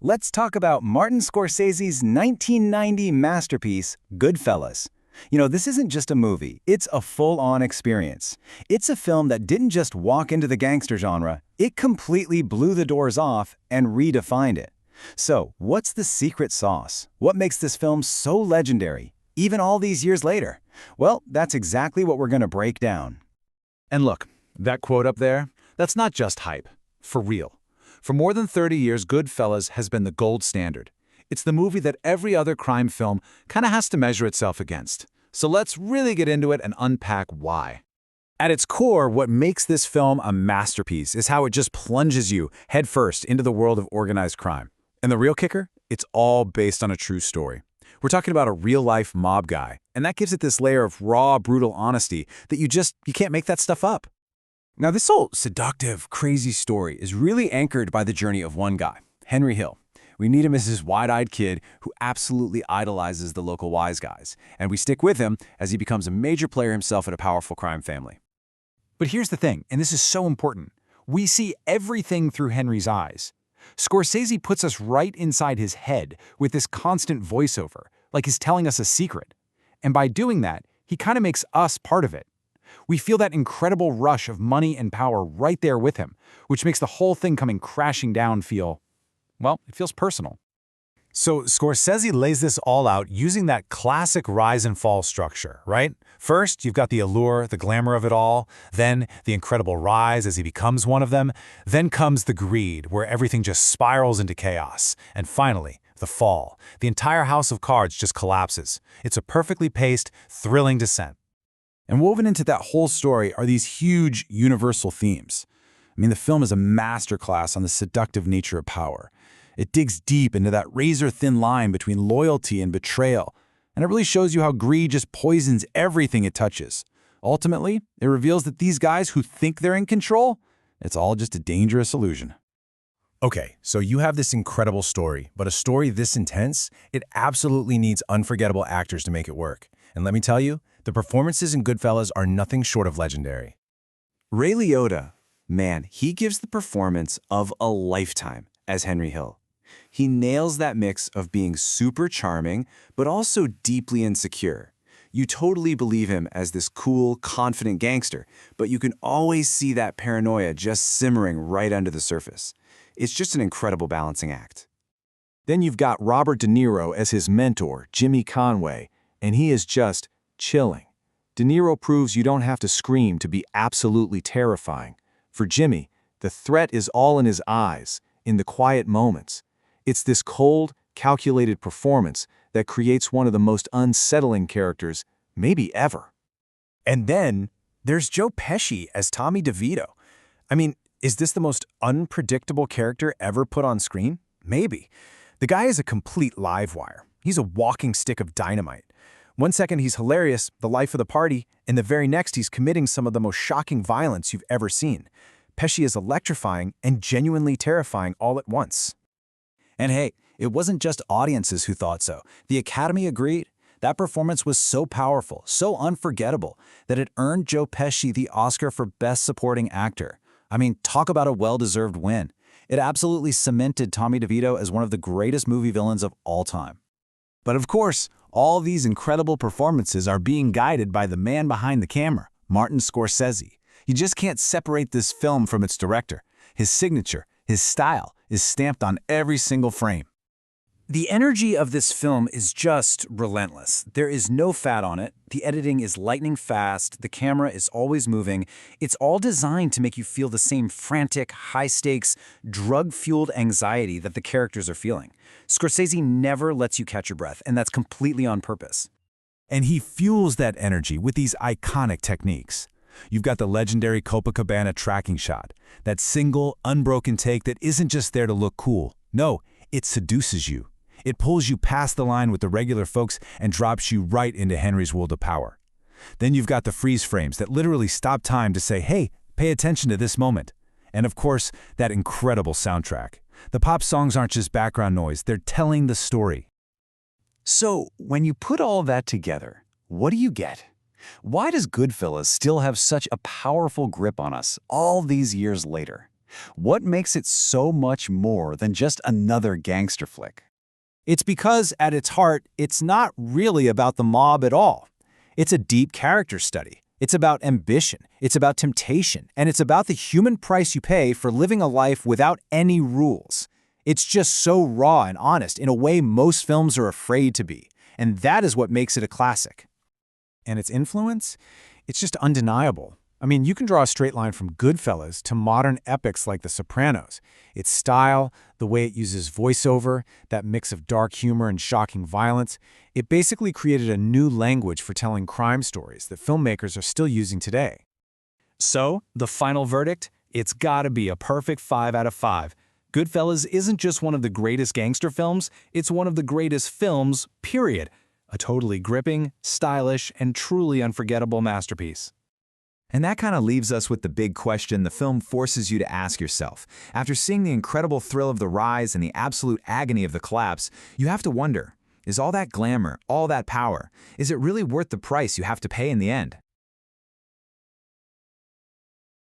Let's talk about Martin Scorsese's 1990 masterpiece, Goodfellas. This isn't just a movie, it's a full-on experience. It's a film that didn't just walk into the gangster genre, it completely blew the doors off and redefined it. So, what's the secret sauce? What makes this film so legendary, even all these years later? Well, that's exactly what we're going to break down. And look, that quote up there, that's not just hype. For real. For more than 30 years, Goodfellas has been the gold standard. It's the movie that every other crime film kind of has to measure itself against. So let's really get into it and unpack why. At its core, what makes this film a masterpiece is how it just plunges you headfirst into the world of organized crime. And the real kicker? It's all based on a true story. We're talking about a real-life mob guy, and that gives it this layer of raw, brutal honesty that you can't make that stuff up. Now, this whole seductive, crazy story is really anchored by the journey of one guy, Henry Hill. We meet him as this wide-eyed kid who absolutely idolizes the local wise guys, and we stick with him as he becomes a major player himself in a powerful crime family. But here's the thing, and this is so important. We see everything through Henry's eyes. Scorsese puts us right inside his head with this constant voiceover, like he's telling us a secret. And by doing that, he kind of makes us part of it. We feel that incredible rush of money and power right there with him, which makes the whole thing coming crashing down feel, well, it feels personal. So Scorsese lays this all out using that classic rise and fall structure, right? First, you've got the allure, the glamour of it all, then the incredible rise as he becomes one of them, then comes the greed, where everything just spirals into chaos, and finally, the fall. The entire house of cards just collapses. It's a perfectly paced, thrilling descent. And woven into that whole story are these huge universal themes. The film is a masterclass on the seductive nature of power. It digs deep into that razor-thin line between loyalty and betrayal, and it really shows you how greed just poisons everything it touches. Ultimately, it reveals that these guys who think they're in control, it's all just a dangerous illusion. Okay, so you have this incredible story, but a story this intense, it absolutely needs unforgettable actors to make it work. And let me tell you, the performances in Goodfellas are nothing short of legendary. Ray Liotta, man, he gives the performance of a lifetime as Henry Hill. He nails that mix of being super charming, but also deeply insecure. You totally believe him as this cool, confident gangster, but you can always see that paranoia just simmering right under the surface. It's just an incredible balancing act. Then you've got Robert De Niro as his mentor, Jimmy Conway, and he is just chilling. De Niro proves you don't have to scream to be absolutely terrifying. For Jimmy, the threat is all in his eyes, in the quiet moments. It's this cold, calculated performance that creates one of the most unsettling characters, maybe ever. And then there's Joe Pesci as Tommy DeVito. Is this the most unpredictable character ever put on screen? Maybe. The guy is a complete live wire. He's a walking stick of dynamite. One second he's hilarious, the life of the party, and the very next he's committing some of the most shocking violence you've ever seen. Pesci is electrifying and genuinely terrifying all at once. And hey, it wasn't just audiences who thought so. The Academy agreed. That performance was so powerful, so unforgettable, that it earned Joe Pesci the Oscar for Best Supporting Actor. Talk about a well-deserved win. It absolutely cemented Tommy DeVito as one of the greatest movie villains of all time. But of course, all these incredible performances are being guided by the man behind the camera, Martin Scorsese. You just can't separate this film from its director. His signature, his style, is stamped on every single frame. The energy of this film is just relentless. There is no fat on it. The editing is lightning fast. The camera is always moving. It's all designed to make you feel the same frantic, high-stakes, drug-fueled anxiety that the characters are feeling. Scorsese never lets you catch your breath, and that's completely on purpose. And he fuels that energy with these iconic techniques. You've got the legendary Copacabana tracking shot, that single, unbroken take that isn't just there to look cool. No, it seduces you. It pulls you past the line with the regular folks and drops you right into Henry's world of power. Then you've got the freeze frames that literally stop time to say, hey, pay attention to this moment. And of course, that incredible soundtrack. The pop songs aren't just background noise, they're telling the story. So, when you put all that together, what do you get? Why does Goodfellas still have such a powerful grip on us all these years later? What makes it so much more than just another gangster flick? It's because, at its heart, it's not really about the mob at all. It's a deep character study. It's about ambition, it's about temptation, and it's about the human price you pay for living a life without any rules. It's just so raw and honest in a way most films are afraid to be, and that is what makes it a classic. And its influence? It's just undeniable. I mean, you can draw a straight line from Goodfellas to modern epics like The Sopranos. Its style, the way it uses voiceover, that mix of dark humor and shocking violence, it basically created a new language for telling crime stories that filmmakers are still using today. So, the final verdict? It's gotta be a perfect 5 out of 5. Goodfellas isn't just one of the greatest gangster films, it's one of the greatest films, period. A totally gripping, stylish, and truly unforgettable masterpiece. And that kind of leaves us with the big question the film forces you to ask yourself. After seeing the incredible thrill of the rise and the absolute agony of the collapse, you have to wonder, is all that glamour, all that power, is it really worth the price you have to pay in the end?